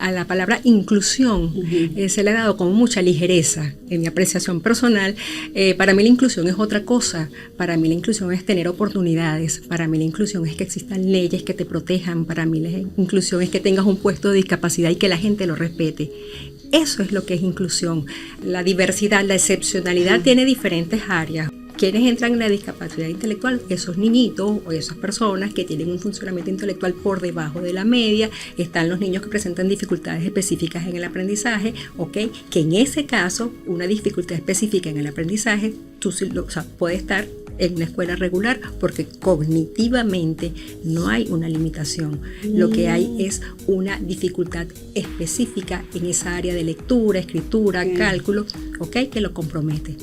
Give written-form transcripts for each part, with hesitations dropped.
A la palabra inclusión se le ha dado con mucha ligereza en mi apreciación personal. Para mí la inclusión es otra cosa. Para mí la inclusión es tener oportunidades. Para mí la inclusión es que existan leyes que te protejan. Para mí la inclusión es que tengas un puesto de discapacidad y que la gente lo respete. Eso es lo que es inclusión. La diversidad, la excepcionalidad tiene diferentes áreas. ¿Quiénes entran en la discapacidad intelectual? Esos niñitos o esas personas que tienen un funcionamiento intelectual por debajo de la media. Están los niños que presentan dificultades específicas en el aprendizaje, ¿ok? Que en ese caso, una dificultad específica en el aprendizaje, puede estar en una escuela regular porque cognitivamente no hay una limitación. Lo que hay es una dificultad específica en esa área de lectura, escritura, cálculo, ¿ok? Que lo compromete.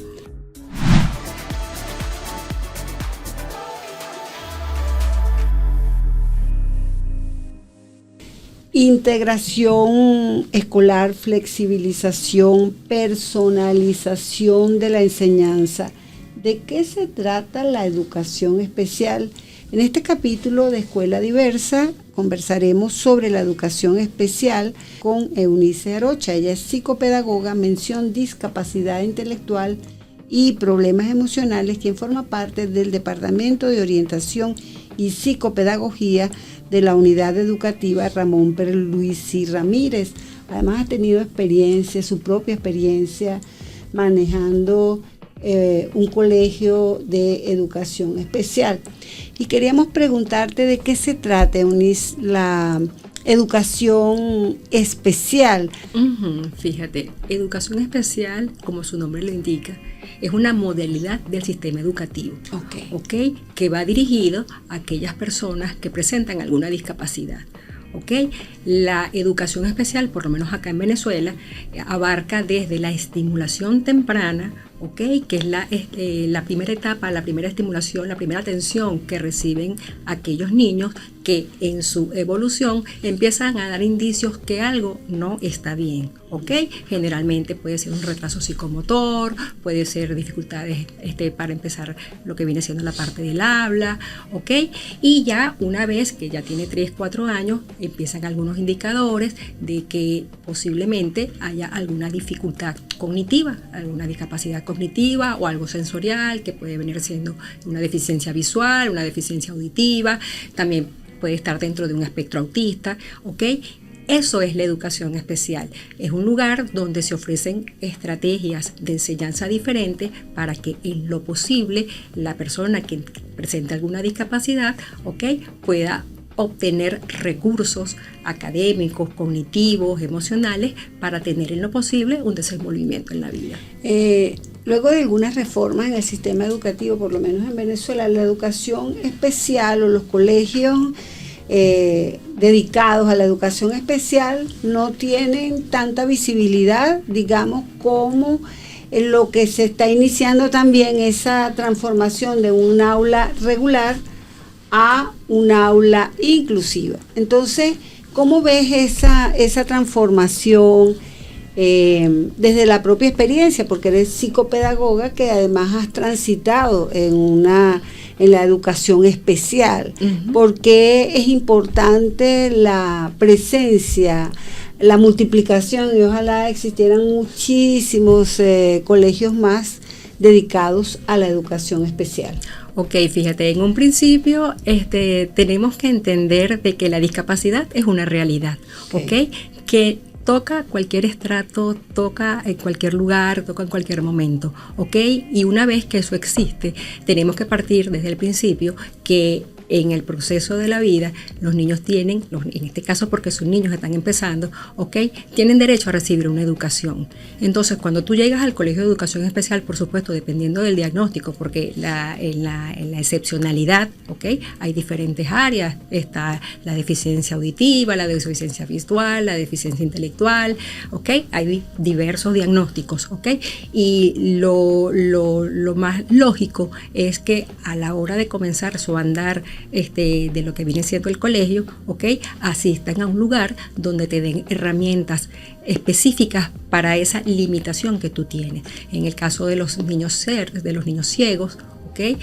Integración escolar, flexibilización, personalización de la enseñanza. ¿De qué se trata la educación especial? En este capítulo de Escuela Diversa conversaremos sobre la educación especial con Eunice Arocha. Ella es psicopedagoga, mención discapacidad intelectual y problemas emocionales, quien forma parte del Departamento de Orientación y Psicopedagogía de la Unidad Educativa Ramón Perluisi Ramírez. Además ha tenido su propia experiencia manejando un colegio de educación especial. Y queríamos preguntarte de qué se trata, Eunice, la educación especial. Fíjate, educación especial, como su nombre lo indica, es una modalidad del sistema educativo, que va dirigido a aquellas personas que presentan alguna discapacidad. La educación especial, por lo menos acá en Venezuela, abarca desde la estimulación temprana, que es la primera etapa, la primera estimulación, la primera atención que reciben aquellos niños que en su evolución empiezan a dar indicios que algo no está bien. Generalmente puede ser un retraso psicomotor, puede ser dificultades para empezar lo que viene siendo la parte del habla, y ya una vez que ya tiene 3, 4 años, empiezan algunos indicadores de que posiblemente haya alguna dificultad cognitiva, alguna discapacidad cognitiva o algo sensorial que puede venir siendo una deficiencia visual, una deficiencia auditiva, también puede estar dentro de un espectro autista, Eso es la educación especial. Es un lugar donde se ofrecen estrategias de enseñanza diferentes para que en lo posible la persona que presente alguna discapacidad, pueda obtener recursos académicos, cognitivos, emocionales para tener en lo posible un desenvolvimiento en la vida. Luego de algunas reformas en el sistema educativo, por lo menos en Venezuela, la educación especial o los colegios dedicados a la educación especial no tienen tanta visibilidad, digamos, como en lo que se está iniciando también esa transformación de un aula regular a un aula inclusiva. Entonces, ¿cómo ves esa transformación desde la propia experiencia? Porque eres psicopedagoga que además has transitado en la educación especial. ¿Por qué es importante la presencia, la multiplicación, y ojalá existieran muchísimos colegios más dedicados a la educación especial? Fíjate, en un principio tenemos que entender de que la discapacidad es una realidad, que toca cualquier estrato, toca en cualquier lugar, toca en cualquier momento, y una vez que eso existe, tenemos que partir desde el principio que en el proceso de la vida, los niños tienen, en este caso porque sus niños están empezando, tienen derecho a recibir una educación. Entonces, cuando tú llegas al colegio de educación especial, por supuesto, dependiendo del diagnóstico, porque en la excepcionalidad, hay diferentes áreas. Está la deficiencia auditiva, la deficiencia visual, la deficiencia intelectual, hay diversos diagnósticos, y lo más lógico es que a la hora de comenzar su andar de lo que viene siendo el colegio, asistan a un lugar donde te den herramientas específicas para esa limitación que tú tienes. En el caso de los niños ciegos, ¿ok?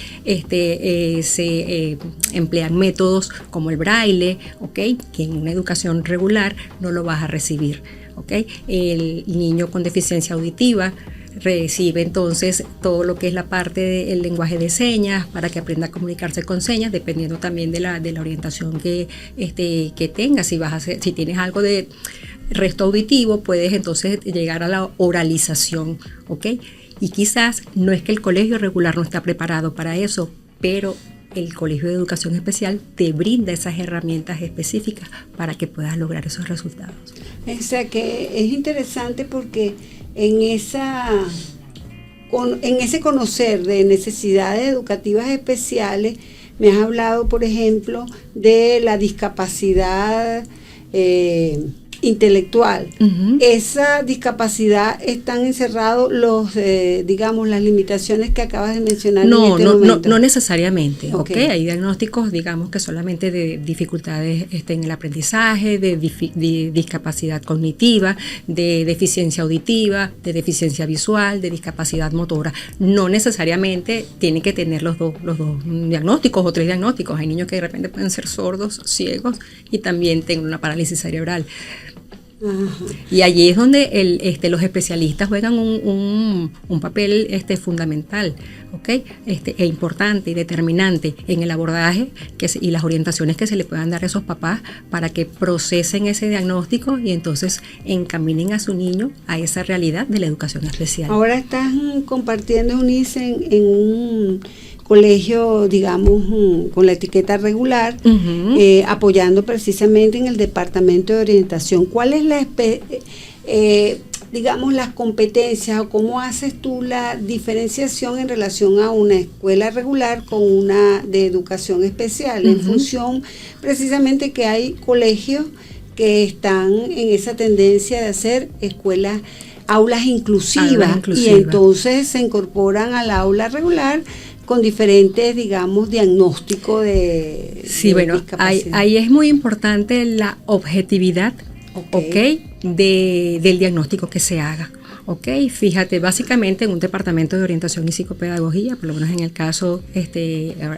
Se emplean métodos como el braille, ¿ok? Que en una educación regular no lo vas a recibir, ¿ok? El niño con deficiencia auditiva recibe entonces todo lo que es la parte del lenguaje de señas para que aprenda a comunicarse con señas, dependiendo también de la orientación que tengas. Si tienes algo de resto auditivo, puedes entonces llegar a la oralización, ¿ok? Y quizás no es que el colegio regular no está preparado para eso, pero el Colegio de Educación Especial te brinda esas herramientas específicas para que puedas lograr esos resultados. O sea que es interesante porque en ese conocer de necesidades educativas especiales, me has hablado, por ejemplo, de la discapacidad intelectual. Uh-huh. Esa discapacidad están encerrados digamos, las limitaciones que acabas de mencionar. No necesariamente. Okay. Hay diagnósticos, digamos, que solamente de dificultades en el aprendizaje, de discapacidad cognitiva, de deficiencia auditiva, de deficiencia visual, de discapacidad motora. No necesariamente tienen que tener los dos diagnósticos o 3 diagnósticos. Hay niños que de repente pueden ser sordos, ciegos y también tienen una parálisis cerebral. Uh-huh. Y allí es donde los especialistas juegan un papel fundamental, ¿okay? E importante y determinante en el abordaje y las orientaciones que se le puedan dar a esos papás para que procesen ese diagnóstico y entonces encaminen a su niño a esa realidad de la educación especial. Ahora estás compartiendo, Eunice, en un colegio, digamos, con la etiqueta regular, uh-huh. Apoyando precisamente en el departamento de orientación. ¿Cuál es digamos, las competencias o cómo haces tú la diferenciación en relación a una escuela regular con una de educación especial? Uh-huh. En función precisamente que hay colegios que están en esa tendencia de hacer aulas inclusivas y entonces se incorporan al aula regular con diferentes, digamos, diagnósticos de discapacidad. Ahí es muy importante la objetividad, del diagnóstico que se haga. Fíjate, básicamente en un departamento de orientación y psicopedagogía, por lo menos en el caso,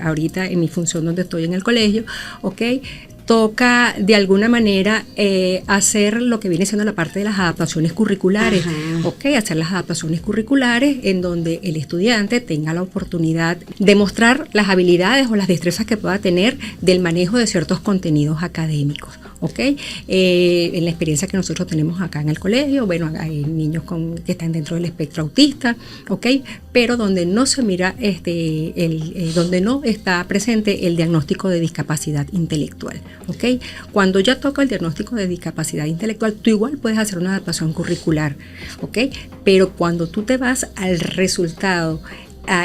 ahorita en mi función donde estoy en el colegio, toca de alguna manera hacer lo que viene siendo la parte de las adaptaciones curriculares, hacer las adaptaciones curriculares en donde el estudiante tenga la oportunidad de mostrar las habilidades o las destrezas que pueda tener del manejo de ciertos contenidos académicos. En la experiencia que nosotros tenemos acá en el colegio, bueno, hay niños que están dentro del espectro autista, pero donde no se mira, donde no está presente el diagnóstico de discapacidad intelectual. Cuando ya toca el diagnóstico de discapacidad intelectual, tú igual puedes hacer una adaptación curricular, pero cuando tú te vas al resultado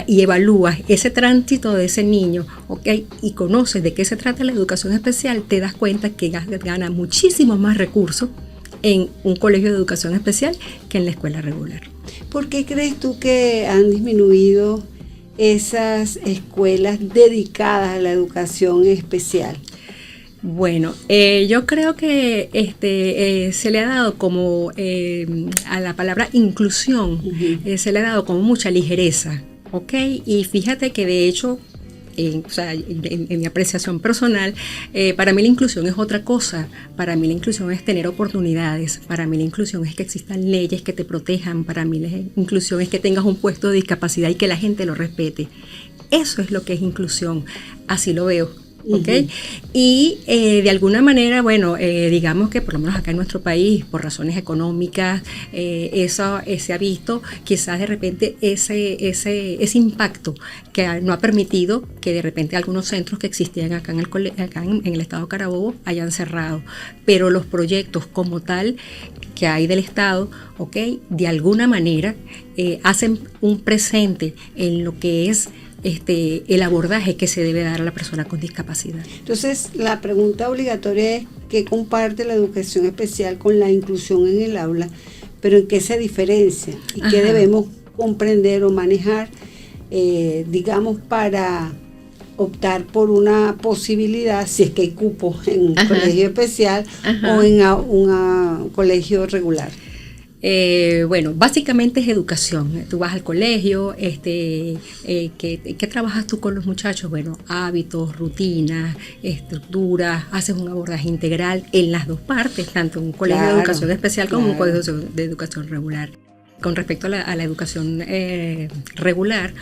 y evalúas ese tránsito de ese niño, y conoces de qué se trata la educación especial, te das cuenta que gana muchísimos más recursos en un colegio de educación especial que en la escuela regular. ¿Por qué crees tú que han disminuido esas escuelas dedicadas a la educación especial? Bueno, yo creo que se le ha dado como a la palabra inclusión, uh-huh. Se le ha dado como mucha ligereza, y fíjate que de hecho, en mi apreciación personal, para mí la inclusión es otra cosa. Para mí la inclusión es tener oportunidades, para mí la inclusión es que existan leyes que te protejan, para mí la inclusión es que tengas un puesto de discapacidad y que la gente lo respete. Eso es lo que es inclusión, así lo veo. Uh-huh. Y de alguna manera, bueno, digamos que por lo menos acá en nuestro país, por razones económicas, eso se ha visto quizás de repente ese impacto que no ha permitido que de repente algunos centros que existían acá en el estado Carabobo hayan cerrado, pero los proyectos como tal que hay del Estado, de alguna manera hacen un presente en lo que es el abordaje que se debe dar a la persona con discapacidad. Entonces, la pregunta obligatoria es ¿qué comparte la educación especial con la inclusión en el aula? Pero ¿en qué se diferencia? ¿Y qué debemos comprender o manejar, digamos, para optar por una posibilidad, si es que hay cupo en un colegio especial o en un colegio regular? Bueno, básicamente es educación. Tú vas al colegio, ¿qué trabajas tú con los muchachos? Bueno, hábitos, rutinas, estructuras, haces un abordaje integral en las dos partes, tanto en un colegio de educación especial como en un colegio de educación regular. Con respecto a la educación regular,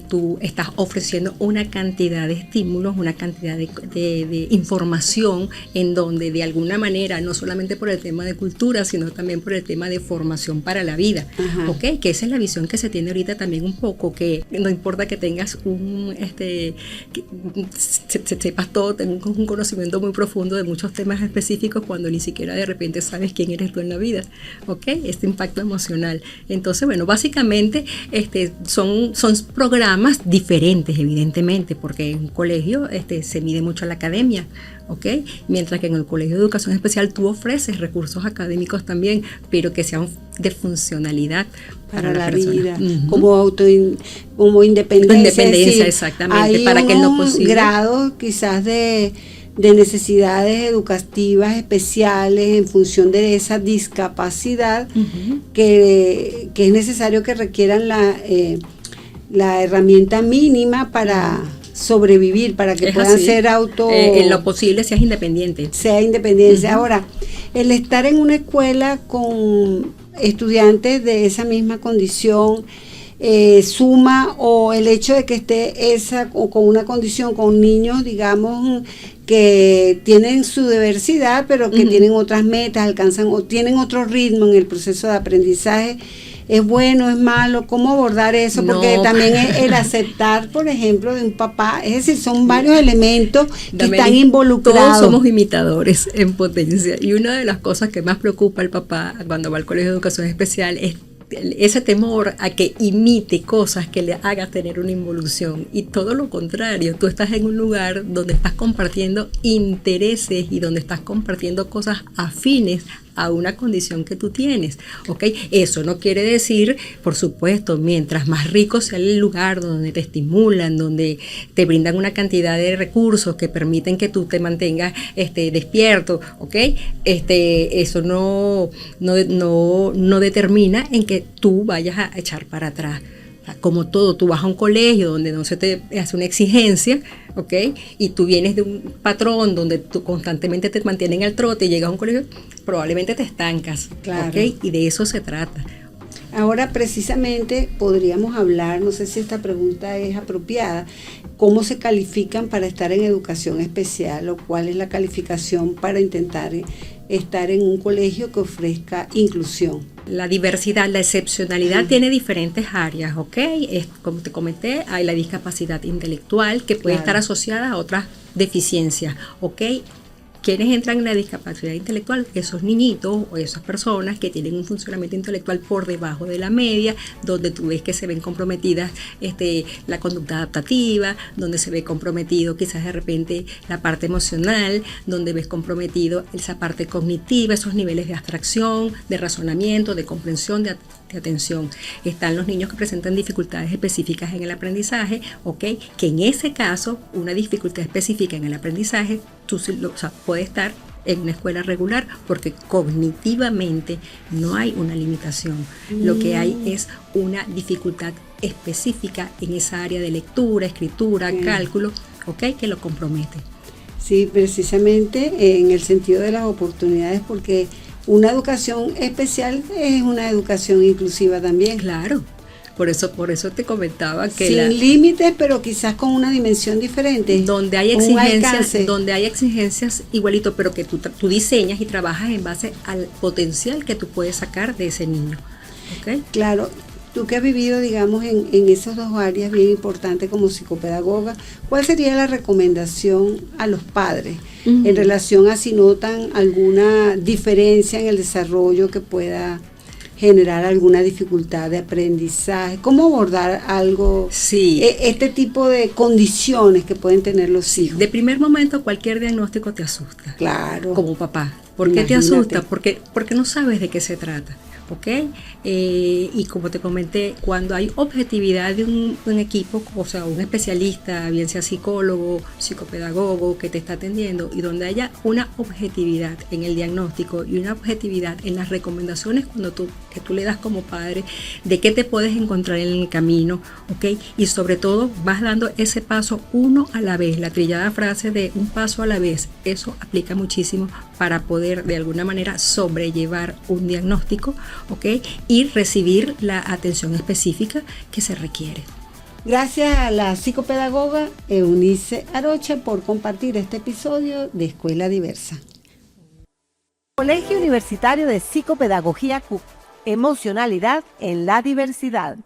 tú estás ofreciendo una cantidad de estímulos, una cantidad de información en donde de alguna manera, no solamente por el tema de cultura, sino también por el tema de formación para la vida, que esa es la visión que se tiene ahorita también un poco, que no importa que tengas que sepas todo, tengas un conocimiento muy profundo de muchos temas específicos cuando ni siquiera de repente sabes quién eres tú en la vida, este impacto emocional. Entonces, bueno, básicamente son programas diferentes, evidentemente, porque en un colegio se mide mucho la academia, mientras que en el colegio de educación especial tú ofreces recursos académicos también, pero que sean de funcionalidad para la vida, como independencia, exactamente, hay para que en lo posible grado quizás de necesidades educativas especiales en función de esa discapacidad que es necesario que requieran la herramienta mínima para sobrevivir, para que puedan ser en lo posible seas independiente. Sea independencia. Ahora, el estar en una escuela con estudiantes de esa misma condición suma, o el hecho de que esté con una condición, con niños, digamos, que tienen su diversidad, pero que tienen otras metas, alcanzan o tienen otro ritmo en el proceso de aprendizaje, ¿es bueno, es malo? ¿Cómo abordar eso? Porque también el aceptar, por ejemplo, de un papá, es decir, son varios elementos que están involucrados. Todos somos imitadores en potencia, y una de las cosas que más preocupa al papá cuando va al colegio de educación especial es ese temor a que imite cosas que le haga tener una involución, y todo lo contrario, tú estás en un lugar donde estás compartiendo intereses y donde estás compartiendo cosas afines a una condición que tú tienes, Eso no quiere decir, por supuesto, mientras más rico sea el lugar donde te estimulan, donde te brindan una cantidad de recursos que permiten que tú te mantengas despierto, eso no determina en que tú vayas a echar para atrás. Como todo, tú vas a un colegio donde no se te hace una exigencia, y tú vienes de un patrón donde tú constantemente te mantienen al trote y llegas a un colegio, probablemente te estancas, y de eso se trata. Ahora, precisamente, podríamos hablar, no sé si esta pregunta es apropiada, ¿cómo se califican para estar en educación especial, o cuál es la calificación para intentar estar en un colegio que ofrezca inclusión? La diversidad, la excepcionalidad tiene diferentes áreas, como te comenté, hay la discapacidad intelectual que puede estar asociada a otras deficiencias, ¿Quiénes entran en la discapacidad intelectual? Esos niñitos o esas personas que tienen un funcionamiento intelectual por debajo de la media, donde tú ves que se ven comprometidas la conducta adaptativa, donde se ve comprometido quizás de repente la parte emocional, donde ves comprometido esa parte cognitiva, esos niveles de abstracción, de razonamiento, de comprensión, de atención. Están los niños que presentan dificultades específicas en el aprendizaje, que en ese caso, una dificultad específica en el aprendizaje, puede estar en una escuela regular porque cognitivamente no hay una limitación. Lo que hay es una dificultad específica en esa área de lectura, escritura, cálculo, que lo compromete. Sí, precisamente en el sentido de las oportunidades, porque una educación especial es una educación inclusiva también. Claro. Por eso te comentaba que sin límites, pero quizás con una dimensión diferente. Donde hay exigencias igualito, pero que tú diseñas y trabajas en base al potencial que tú puedes sacar de ese niño. Claro. Tú que has vivido, digamos, en esas dos áreas bien importantes como psicopedagoga, ¿cuál sería la recomendación a los padres en relación a si notan alguna diferencia en el desarrollo que pueda generar alguna dificultad de aprendizaje? ¿Cómo abordar algo, este tipo de condiciones que pueden tener los hijos? De primer momento, cualquier diagnóstico te asusta. Claro. Como papá. ¿Por qué te asusta? Porque no sabes de qué se trata. ¿ok? Y como te comenté, cuando hay objetividad de un equipo, o sea, un especialista, bien sea psicólogo, psicopedagogo que te está atendiendo, y donde haya una objetividad en el diagnóstico y una objetividad en las recomendaciones que tú le das como padre, de qué te puedes encontrar en el camino, ¿ok? Y sobre todo vas dando ese paso uno a la vez, la trillada frase de un paso a la vez. Eso aplica muchísimo para poder de alguna manera sobrellevar un diagnóstico, ¿ok? Y recibir la atención específica que se requiere. Gracias a la psicopedagoga Eunice Arocha por compartir este episodio de Escuela Diversa. Colegio Universitario de Psicopedagogía CUC. Emocionalidad en la diversidad.